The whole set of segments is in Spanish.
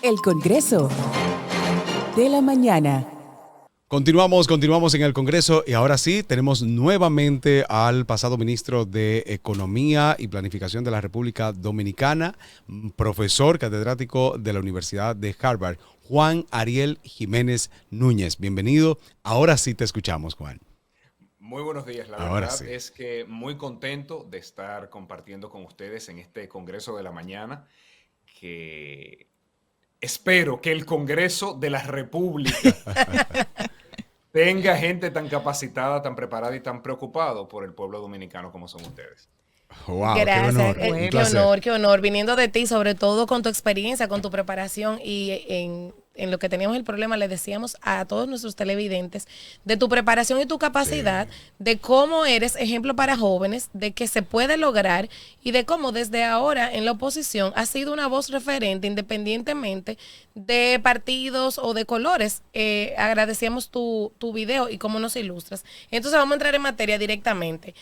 El Congreso de la Mañana. Continuamos en el Congreso y ahora sí tenemos nuevamente al pasado ministro de Economía y Planificación de la República Dominicana, profesor catedrático de la Universidad de Harvard, Juan Ariel Jiménez Núñez. Bienvenido. Ahora sí te escuchamos, Juan. Muy buenos días. La Ahora verdad sí. es que muy contento de estar compartiendo con ustedes en este Congreso de la Mañana, que espero que el Congreso de la República tenga gente tan capacitada, tan preparada y tan preocupado por el pueblo dominicano como son ustedes. Wow, Gracias, qué honor. Un qué placer. honor, qué honor. Viniendo de ti, sobre todo con tu experiencia, con tu preparación y en lo que teníamos el problema, le decíamos a todos nuestros televidentes de tu preparación y tu capacidad, de cómo eres ejemplo para jóvenes, de que se puede lograr y de cómo desde ahora en la oposición has sido una voz referente independientemente de partidos o de colores. Agradecíamos tu video y cómo nos ilustras. Entonces vamos a entrar en materia directamente.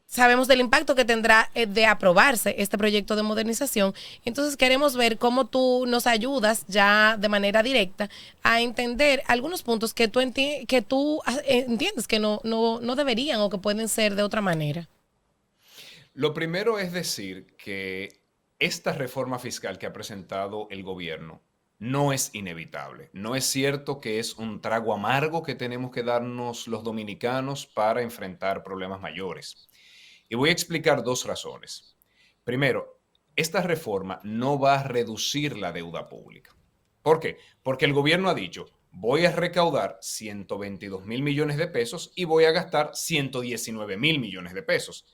Sabemos del impacto que tendrá de aprobarse este proyecto de modernización. Entonces queremos ver cómo tú nos ayudas ya de manera directa a entender algunos puntos que tú entiendes que no deberían o que pueden ser de otra manera. Lo primero es decir que esta reforma fiscal que ha presentado el gobierno no es inevitable. No es cierto que es un trago amargo que tenemos que darnos los dominicanos para enfrentar problemas mayores. Y voy a explicar dos razones. Primero, esta reforma no va a reducir la deuda pública. ¿Por qué? Porque el gobierno ha dicho, voy a recaudar 122 mil millones de pesos y voy a gastar 119 mil millones de pesos.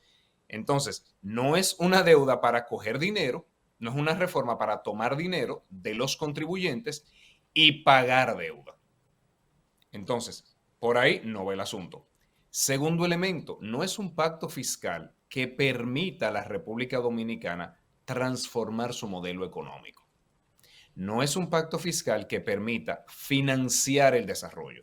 Entonces, no es una deuda para coger dinero, no es una reforma para tomar dinero de los contribuyentes y pagar deuda. Entonces, por ahí no va el asunto. Segundo elemento, no es un pacto fiscal que permita a la República Dominicana transformar su modelo económico. No es un pacto fiscal que permita financiar el desarrollo.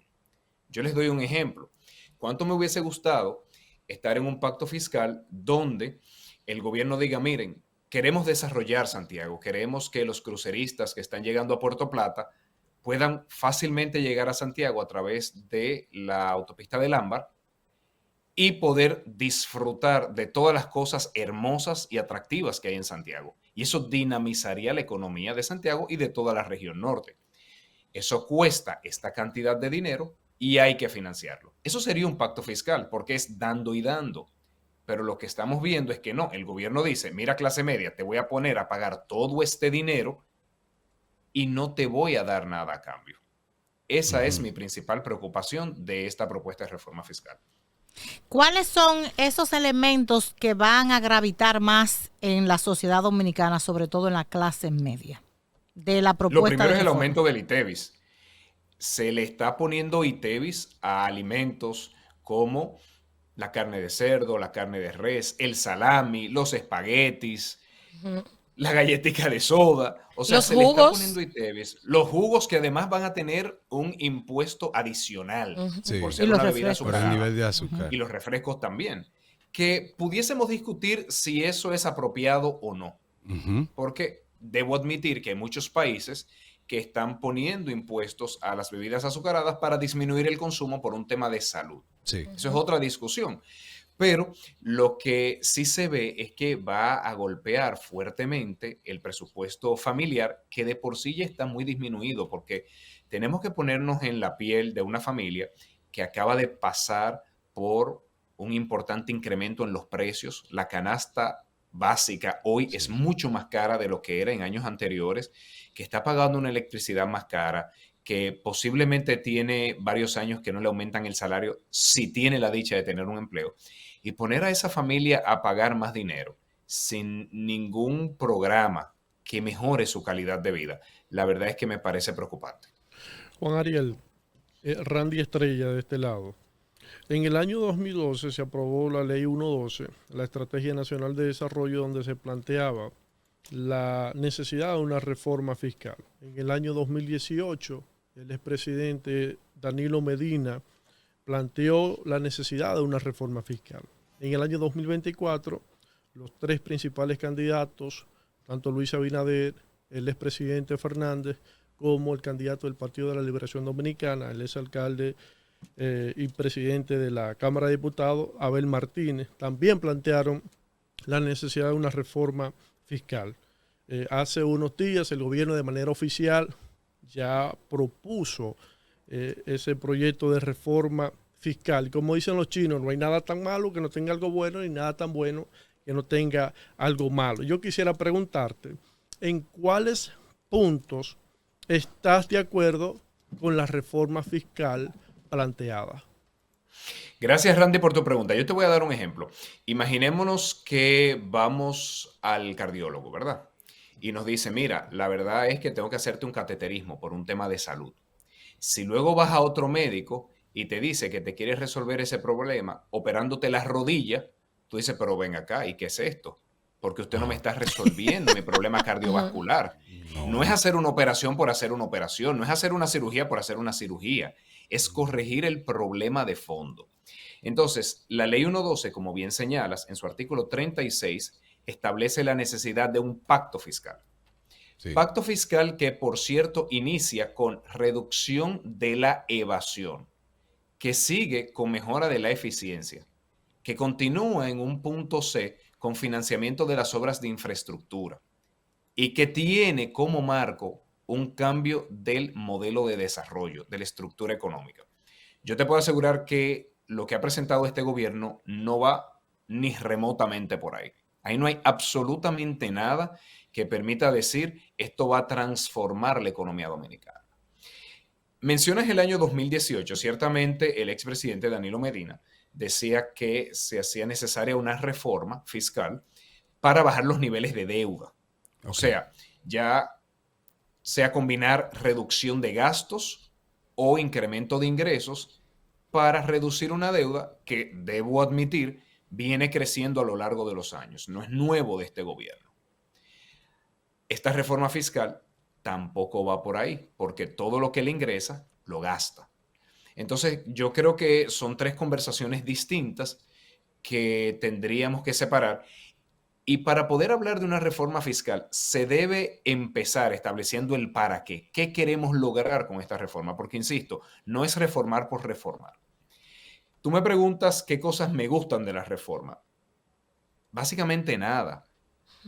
Yo les doy un ejemplo. ¿Cuánto me hubiese gustado estar en un pacto fiscal donde el gobierno diga, miren, queremos desarrollar Santiago, queremos que los cruceristas que están llegando a Puerto Plata puedan fácilmente llegar a Santiago a través de la autopista del Ámbar y poder disfrutar de todas las cosas hermosas y atractivas que hay en Santiago? Y eso dinamizaría la economía de Santiago y de toda la región norte. Eso cuesta esta cantidad de dinero y hay que financiarlo. Eso sería un pacto fiscal porque es dando y dando. Pero lo que estamos viendo es que no, el gobierno dice, mira clase media, te voy a poner a pagar todo este dinero y no te voy a dar nada a cambio. Esa es mi principal preocupación de esta propuesta de reforma fiscal. ¿Cuáles son esos elementos que van a gravitar más en la sociedad dominicana, sobre todo en la clase media, de la propuesta? Lo primero de es el reforma? aumento del ITEVIS. Se le está poniendo ITEVIS a alimentos como la carne de cerdo, la carne de res, el salami, los espaguetis, la galletica de soda. O sea, Los se le está jugos. poniendo ITEVIS. Los jugos que además van a tener un impuesto adicional Sí. por Y ser los una bebida refrescos. Por el azucarada. nivel de azúcar. Y los refrescos también. Que pudiésemos discutir si eso es apropiado o no. Porque debo admitir que hay muchos países que están poniendo impuestos a las bebidas azucaradas para disminuir el consumo por un tema de salud. Sí. Eso es otra discusión. Pero lo que sí se ve es que va a golpear fuertemente el presupuesto familiar, que de por sí ya está muy disminuido, porque tenemos que ponernos en la piel de una familia que acaba de pasar por un importante incremento en los precios. La canasta básica hoy es mucho más cara de lo que era en años anteriores, que está pagando una electricidad más cara, que posiblemente tiene varios años que no le aumentan el salario si tiene la dicha de tener un empleo. Y poner a esa familia a pagar más dinero sin ningún programa que mejore su calidad de vida, la verdad es que me parece preocupante. Juan Ariel, Randy Estrella de este lado. En el año 2012 se aprobó la Ley 112, la Estrategia Nacional de Desarrollo, donde se planteaba la necesidad de una reforma fiscal. En el año 2018, el expresidente Danilo Medina planteó la necesidad de una reforma fiscal. En el año 2024, los tres principales candidatos, tanto Luis Abinader el expresidente Fernández, como el candidato del Partido de la Liberación Dominicana, el exalcalde y presidente de la Cámara de Diputados, Abel Martínez, también plantearon la necesidad de una reforma fiscal. Hace unos días el gobierno de manera oficial ya propuso ese proyecto de reforma fiscal. Como dicen los chinos, no hay nada tan malo que no tenga algo bueno, ni nada tan bueno que no tenga algo malo. Yo quisiera preguntarte, ¿en cuáles puntos estás de acuerdo con la reforma fiscal planteada? Gracias, Randy, por tu pregunta. Yo te voy a dar un ejemplo. Imaginémonos que vamos al cardiólogo, ¿verdad? Y nos dice, mira, la verdad es que tengo que hacerte un cateterismo por un tema de salud. Si luego vas a otro médico y te dice que te quiere resolver ese problema operándote las rodillas, tú dices, pero ven acá, ¿y qué es esto? Porque usted no me está resolviendo mi problema cardiovascular. No es hacer una operación por hacer una operación, no es hacer una cirugía por hacer una cirugía, es corregir el problema de fondo. Entonces, la ley 112, como bien señalas, en su artículo 36, establece la necesidad de un pacto fiscal. Sí. Pacto fiscal que, por cierto, inicia con reducción de la evasión, que sigue con mejora de la eficiencia, que continúa en un punto C con financiamiento de las obras de infraestructura y que tiene como marco un cambio del modelo de desarrollo, de la estructura económica. Yo te puedo asegurar que lo que ha presentado este gobierno no va ni remotamente por ahí. Ahí no hay absolutamente nada que permita decir esto va a transformar la economía dominicana. Mencionas el año 2018. Ciertamente el expresidente Danilo Medina decía que se hacía necesaria una reforma fiscal para bajar los niveles de deuda. O sea, ya sea combinar reducción de gastos o incremento de ingresos para reducir una deuda que, debo admitir, viene creciendo a lo largo de los años. No es nuevo de este gobierno. Esta reforma fiscal tampoco va por ahí, porque todo lo que le ingresa lo gasta. Entonces, yo creo que son tres conversaciones distintas que tendríamos que separar. Y para poder hablar de una reforma fiscal, se debe empezar estableciendo el para qué. ¿Qué queremos lograr con esta reforma? Porque, insisto, no es reformar por reformar. Tú me preguntas qué cosas me gustan de la reforma. Básicamente nada.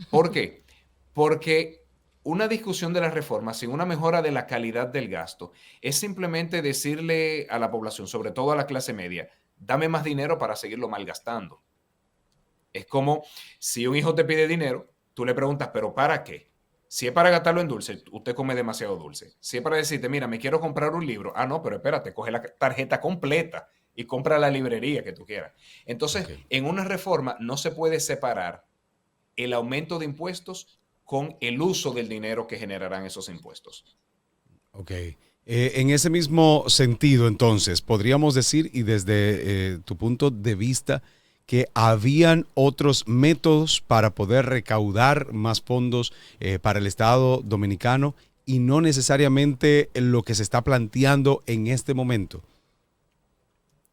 ¿Por qué? Porque una discusión de la reforma sin una mejora de la calidad del gasto es simplemente decirle a la población, sobre todo a la clase media, dame más dinero para seguirlo malgastando. Es como si un hijo te pide dinero, tú le preguntas, ¿pero para qué? Si es para gastarlo en dulce, usted come demasiado dulce. Si es para decirte, mira, me quiero comprar un libro, no, pero espérate, coge la tarjeta completa y compra la librería que tú quieras. Entonces, en una reforma no se puede separar el aumento de impuestos con el uso del dinero que generarán esos impuestos. Ok. En ese mismo sentido, entonces, podríamos decir, y desde tu punto de vista, que habían otros métodos para poder recaudar más fondos para el Estado dominicano y no necesariamente lo que se está planteando en este momento.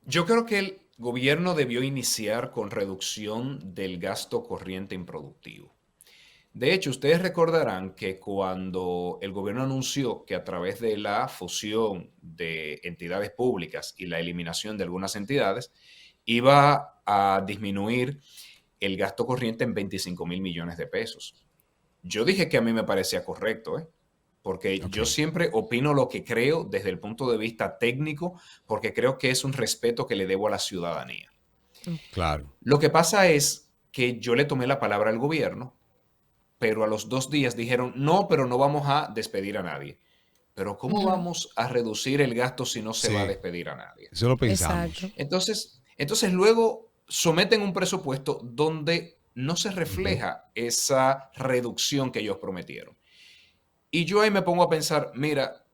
Yo creo que el gobierno debió iniciar con reducción del gasto corriente improductivo. De hecho, ustedes recordarán que cuando el gobierno anunció que a través de la fusión de entidades públicas y la eliminación de algunas entidades, iba a disminuir el gasto corriente en 25,000 millones de pesos. Yo dije que a mí me parecía correcto, porque yo siempre opino lo que creo desde el punto de vista técnico, porque creo que es un respeto que le debo a la ciudadanía. Claro. Lo que pasa es que yo le tomé la palabra al gobierno, pero a los 2 días dijeron, no, pero no vamos a despedir a nadie. Pero ¿cómo vamos a reducir el gasto si no se va a despedir a nadie? Eso lo pensamos. Exacto. Entonces luego someten un presupuesto donde no se refleja esa reducción que ellos prometieron. Y yo ahí me pongo a pensar, mira,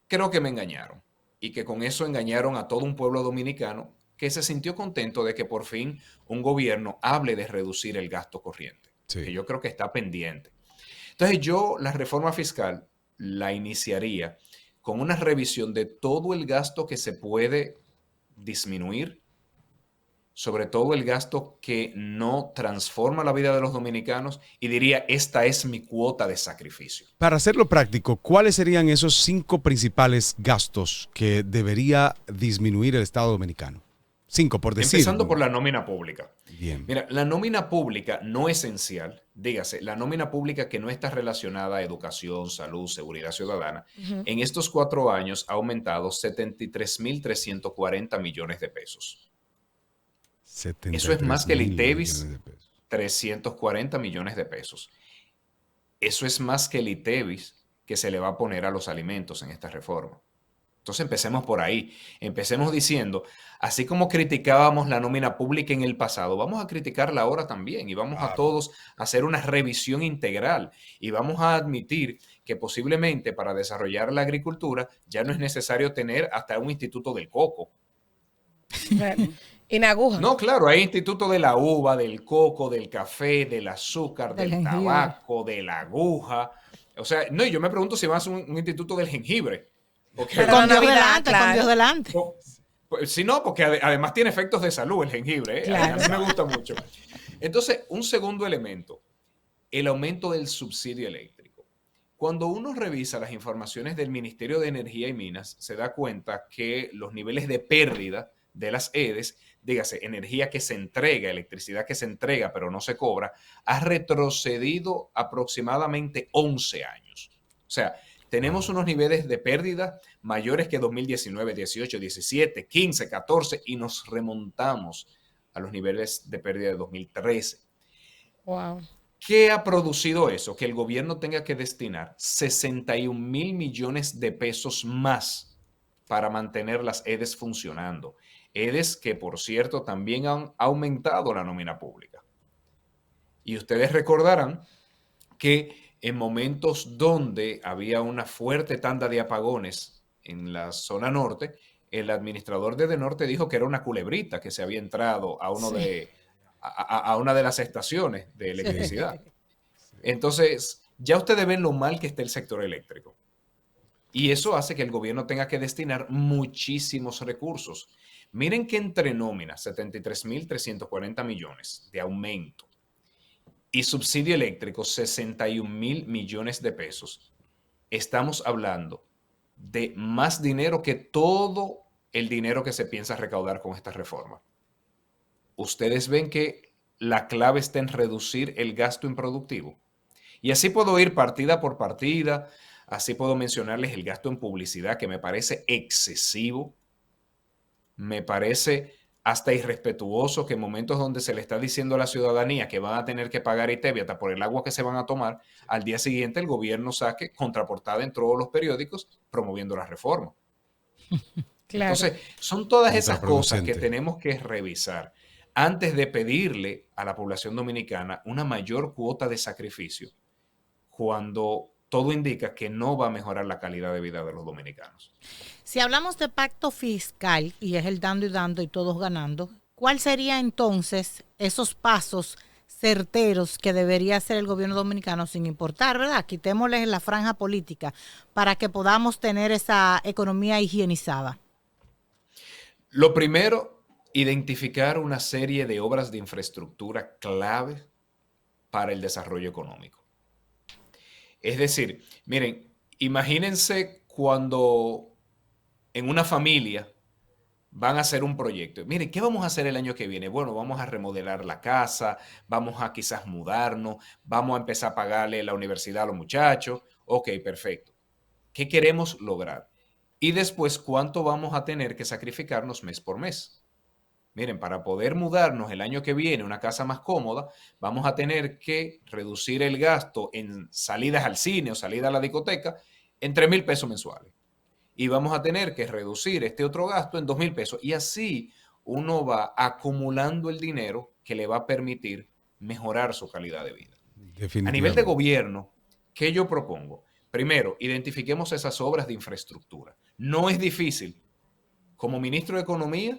creo que me engañaron y que con eso engañaron a todo un pueblo dominicano que se sintió contento de que por fin un gobierno hable de reducir el gasto corriente, que yo creo que está pendiente. Entonces yo la reforma fiscal la iniciaría con una revisión de todo el gasto que se puede disminuir sobre todo el gasto que no transforma la vida de los dominicanos y diría, esta es mi cuota de sacrificio. Para hacerlo práctico, ¿cuáles serían esos 5 principales gastos que debería disminuir el Estado dominicano? 5, por decir. Empezando por la nómina pública. Bien. Mira, la nómina pública no esencial, dígase, la nómina pública que no está relacionada a educación, salud, seguridad ciudadana, en estos 4 años ha aumentado 73.340 millones de pesos. Eso es más que el ITEVIS, 340 millones de pesos. Eso es más que el ITEVIS que se le va a poner a los alimentos en esta reforma. Entonces empecemos por ahí. Empecemos diciendo, así como criticábamos la nómina pública en el pasado, vamos a criticarla ahora también y vamos a todos a hacer una revisión integral y vamos a admitir que posiblemente para desarrollar la agricultura ya no es necesario tener hasta un instituto del coco. En aguja. No, claro, hay instituto de la uva, del coco, del café, del azúcar, del tabaco, de la aguja. O sea, no, y yo me pregunto si más un instituto del jengibre. Porque, Con Dios Navidad, delante, claro. con Dios delante. si no, porque además tiene efectos de salud el jengibre. Claro. A mí me gusta mucho. Entonces, un segundo elemento, el aumento del subsidio eléctrico. Cuando uno revisa las informaciones del Ministerio de Energía y Minas, se da cuenta que los niveles de pérdida de las EDES, dígase, energía que se entrega, electricidad que se entrega pero no se cobra, ha retrocedido aproximadamente 11 años. O sea, tenemos unos niveles de pérdida mayores que 2019, 18, 17, 15, 14 y nos remontamos a los niveles de pérdida de 2013. Wow. ¿Qué ha producido eso? Que el gobierno tenga que destinar 61.000 millones de pesos más para mantener las EDES funcionando. EDES que, por cierto, también han aumentado la nómina pública. Y ustedes recordarán que en momentos donde había una fuerte tanda de apagones en la zona norte, el administrador de Edenorte dijo que era una culebrita que se había entrado a una de las estaciones de electricidad. Entonces, ya ustedes ven lo mal que está el sector eléctrico. Y eso hace que el gobierno tenga que destinar muchísimos recursos. Miren que entre nóminas, 73.340 millones de aumento y subsidio eléctrico, 61.000 millones de pesos. Estamos hablando de más dinero que todo el dinero que se piensa recaudar con esta reforma. Ustedes ven que la clave está en reducir el gasto improductivo. Y así puedo ir partida por partida, así puedo mencionarles el gasto en publicidad, que me parece excesivo, me parece hasta irrespetuoso que en momentos donde se le está diciendo a la ciudadanía que van a tener que pagar ITEVI hasta por el agua que se van a tomar, al día siguiente el gobierno saque contraportada en todos los periódicos promoviendo la reforma. Claro. Entonces, son todas esas cosas que tenemos que revisar antes de pedirle a la población dominicana una mayor cuota de sacrificio cuando todo indica que no va a mejorar la calidad de vida de los dominicanos. Si hablamos de pacto fiscal, y es el dando y todos ganando, ¿cuál sería entonces esos pasos certeros que debería hacer el gobierno dominicano sin importar, ¿verdad? Quitémosles la franja política para que podamos tener esa economía higienizada. Lo primero, identificar una serie de obras de infraestructura clave para el desarrollo económico. Es decir, miren, imagínense cuando en una familia van a hacer un proyecto. Miren, ¿qué vamos a hacer el año que viene? Bueno, vamos a remodelar la casa, vamos a quizás mudarnos, vamos a empezar a pagarle la universidad a los muchachos. Ok, perfecto. ¿Qué queremos lograr? Y después, ¿cuánto vamos a tener que sacrificarnos mes por mes? Miren, para poder mudarnos el año que viene a una casa más cómoda, vamos a tener que reducir el gasto en salidas al cine o salida a la discoteca en 3,000 pesos mensuales. Y vamos a tener que reducir este otro gasto en 2,000 pesos. Y así uno va acumulando el dinero que le va a permitir mejorar su calidad de vida. A nivel de gobierno, ¿qué yo propongo? Primero, identifiquemos esas obras de infraestructura. No es difícil. Como ministro de Economía,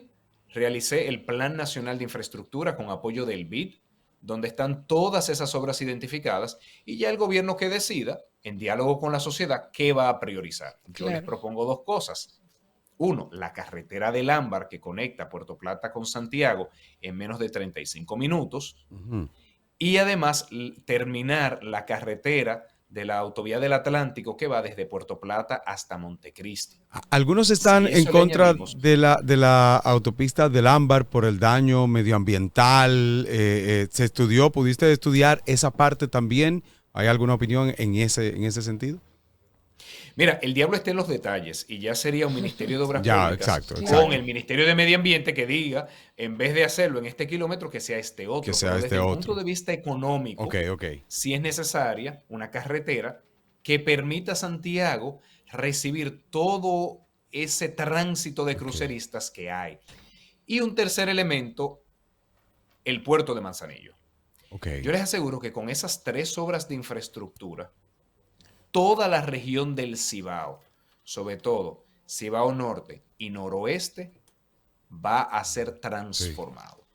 realicé el Plan Nacional de Infraestructura con apoyo del BID, donde están todas esas obras identificadas y ya el gobierno que decida, en diálogo con la sociedad, qué va a priorizar. Yo les propongo dos cosas. Uno, la carretera del Ámbar que conecta Puerto Plata con Santiago en menos de 35 minutos. Ujú. Y además terminar la carretera de la autovía del Atlántico que va desde Puerto Plata hasta Montecristi. Algunos están Si en eso le contra añadimos, de la autopista del Ámbar por el daño medioambiental. ¿Se estudió? ¿Pudiste estudiar esa parte también? ¿Hay alguna opinión en ese sentido? mira, el diablo está en los detalles y ya sería un Ministerio de Obras Ya, Públicas exacto, con exacto. el Ministerio de Medio Ambiente que diga, en vez de hacerlo en este kilómetro, que sea este otro. Que sea Pero este desde el otro. punto de vista económico, Ok, ok. si es necesaria una carretera que permita a Santiago recibir todo ese tránsito de cruceristas que hay. Y un tercer elemento, el puerto de Manzanillo. Ok. Yo les aseguro que con esas 3 obras de infraestructura, toda la región del Cibao, sobre todo Cibao Norte y Noroeste, va a ser transformado.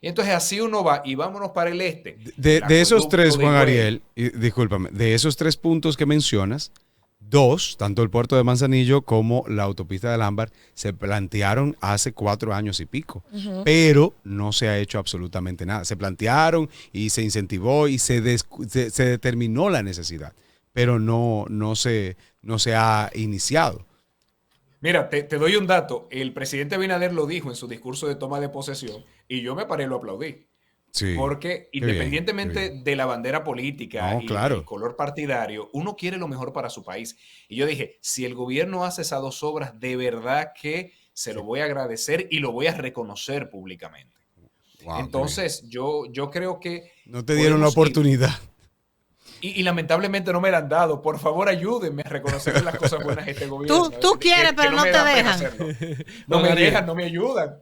Y entonces así uno va y vámonos para el este. De esos tres, acueducto de Juan Higüey. Ariel, y discúlpame, de esos 3 puntos que mencionas, 2, tanto el puerto de Manzanillo como la autopista del Ámbar, se plantearon hace 4 años y pico, pero no se ha hecho absolutamente nada. Se plantearon y se incentivó y se determinó la necesidad, pero no se ha iniciado. Mira, te doy un dato. El presidente Abinader lo dijo en su discurso de toma de posesión y yo me paré y lo aplaudí. Sí, Porque qué bien, qué independientemente bien. de la bandera política No, y el claro. color partidario, uno quiere lo mejor para su país. Y yo dije, si el gobierno hace esas 2 obras, de verdad que se lo voy a agradecer y lo voy a reconocer públicamente. Wow, qué bien. Entonces, yo creo que No te dieron la podemos ir. oportunidad. Y lamentablemente no me la han dado. Por favor, ayúdenme a reconocer las cosas buenas de este gobierno. Tú quieres, pero no me te da pena dejan. hacerlo. No Juan me Ariel. dejan, no me ayudan.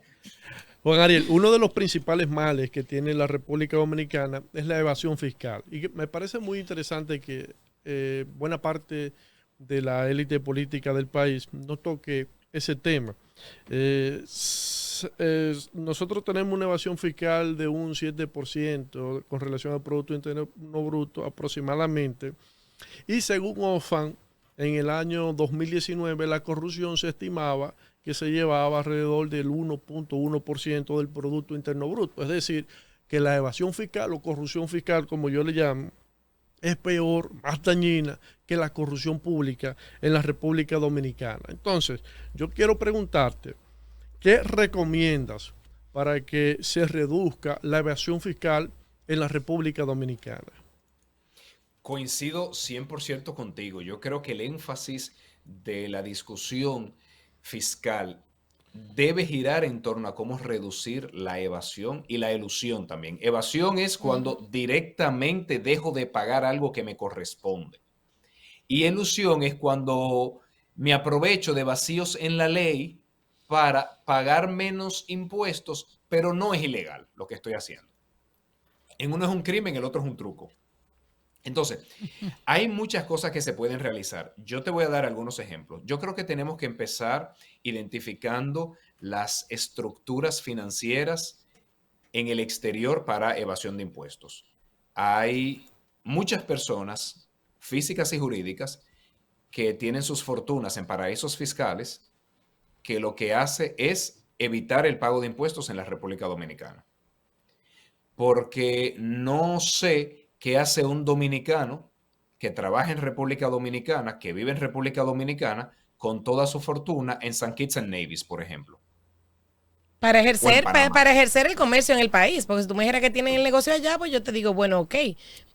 Juan Ariel, uno de los principales males que tiene la República Dominicana es la evasión fiscal. Y que me parece muy interesante que buena parte de la élite política del país no toque ese tema. Nosotros tenemos una evasión fiscal de un 7% con relación al Producto Interno Bruto aproximadamente. Y según OFAN, en el año 2019 la corrupción se estimaba que se llevaba alrededor del 1.1% del Producto Interno Bruto. Es decir, que la evasión fiscal o corrupción fiscal, como yo le llamo, es peor, más dañina que la corrupción pública en la República Dominicana. Entonces, yo quiero preguntarte, ¿qué recomiendas para que se reduzca la evasión fiscal en la República Dominicana? Coincido 100% contigo. Yo creo que el énfasis de la discusión fiscal debe girar en torno a cómo reducir la evasión y la elusión también. Evasión es cuando directamente dejo de pagar algo que me corresponde. Y elusión es cuando me aprovecho de vacíos en la ley para pagar menos impuestos, pero no es ilegal lo que estoy haciendo. En uno es un crimen, el otro es un truco. Entonces, hay muchas cosas que se pueden realizar. Yo te voy a dar algunos ejemplos. Yo creo que tenemos que empezar identificando las estructuras financieras en el exterior para evasión de impuestos. Hay muchas personas físicas y jurídicas que tienen sus fortunas en paraísos fiscales que lo que hace es evitar el pago de impuestos en la República Dominicana. Porque no sé qué hace un dominicano que trabaja en República Dominicana, que vive en República Dominicana, con toda su fortuna en St. Kitts and Nevis, por ejemplo. Para O en ejercer, Panamá. para ejercer el comercio en el país, porque si tú me dijeras que tienen el negocio allá, pues yo te digo, bueno, ok,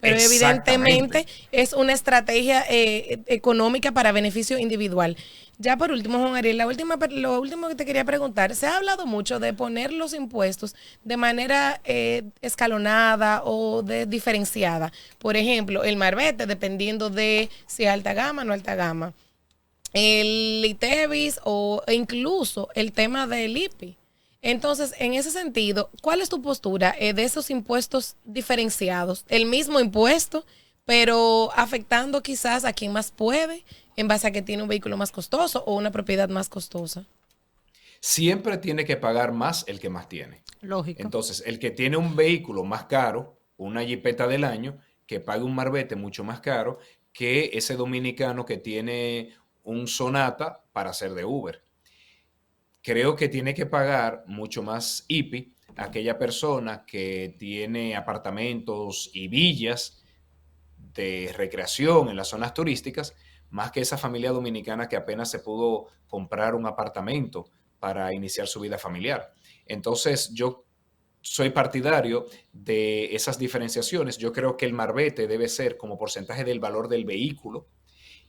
pero evidentemente es una estrategia económica para beneficio individual. Ya por último, Juan Ariel, lo último que te quería preguntar, se ha hablado mucho de poner los impuestos de manera escalonada o diferenciada. Por ejemplo, el marbete, dependiendo de si es alta gama o no alta gama. El ITEVIS e incluso el tema del IPI. Entonces, en ese sentido, ¿cuál es tu postura de esos impuestos diferenciados? El mismo impuesto, pero afectando quizás a quien más puede, en base a que tiene un vehículo más costoso o una propiedad más costosa. Siempre tiene que pagar más el que más tiene. Lógico. Entonces, el que tiene un vehículo más caro, una jipeta del año, que pague un marbete mucho más caro que ese dominicano que tiene un Sonata para hacer de Uber. creo que tiene que pagar mucho más IPI aquella persona que tiene apartamentos y villas de recreación en las zonas turísticas, más que esa familia dominicana que apenas se pudo comprar un apartamento para iniciar su vida familiar. Entonces, yo soy partidario de esas diferenciaciones. Yo creo que el marbete debe ser como porcentaje del valor del vehículo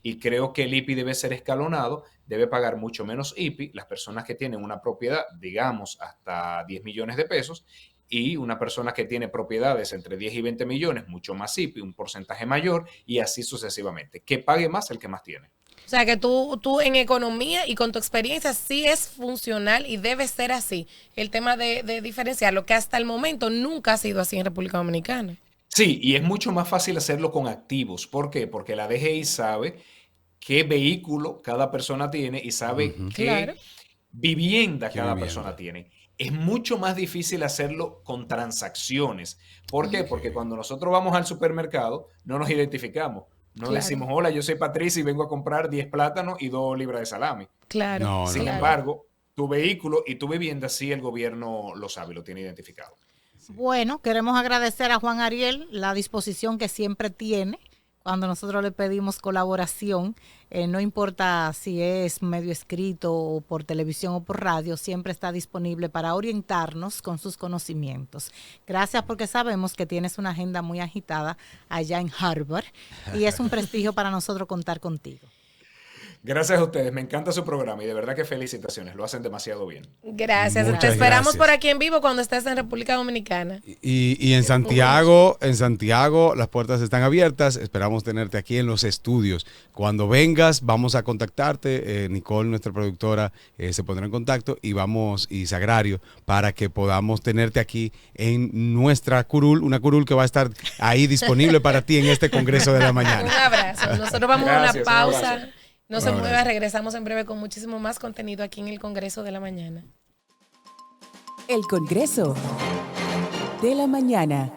y creo que el IPI debe ser escalonado, debe pagar mucho menos IPI las personas que tienen una propiedad, digamos, hasta 10 millones de pesos, y una persona que tiene propiedades entre 10 y 20 millones, mucho más IPI, un porcentaje mayor, y así sucesivamente. Que pague más el que más tiene. O sea, que tú en economía y con tu experiencia sí es funcional y debe ser así. El tema de diferenciar lo que hasta el momento nunca ha sido así en República Dominicana. Sí, y es mucho más fácil hacerlo con activos. ¿Por qué? Porque la DGI sabe qué vehículo cada persona tiene y sabe qué Claro. vivienda Qué cada vivienda. persona tiene. Es mucho más difícil hacerlo con transacciones. ¿Por qué? Porque cuando nosotros vamos al supermercado no nos identificamos. No Claro. decimos, hola, yo soy Patricia y vengo a comprar 10 plátanos y 2 libras de salami. Claro. No, Sin claro. embargo, tu vehículo y tu vivienda sí el gobierno lo sabe, lo tiene identificado. Bueno, queremos agradecer a Juan Ariel la disposición que siempre tiene cuando nosotros le pedimos colaboración. No importa si es medio escrito o por televisión o por radio, siempre está disponible para orientarnos con sus conocimientos. Gracias, porque sabemos que tienes una agenda muy agitada allá en Harvard y es un prestigio para nosotros contar contigo. Gracias a ustedes, me encanta su programa y de verdad que felicitaciones, lo hacen demasiado bien. Gracias. Muchas Te esperamos gracias. por aquí en vivo cuando estés en República Dominicana. Y en Santiago, las puertas están abiertas. Esperamos tenerte aquí en los estudios. Cuando vengas, vamos a contactarte. Nicole, nuestra productora, se pondrá en contacto y Sagrario, para que podamos tenerte aquí en nuestra curul, una curul que va a estar ahí disponible para ti en este Congreso de la Un Mañana. abrazo. Nosotros vamos a Gracias, una un pausa. abrazo. No se Un mueva, abrazo. regresamos en breve con muchísimo más contenido aquí en el Congreso de la Mañana. El Congreso de la Mañana.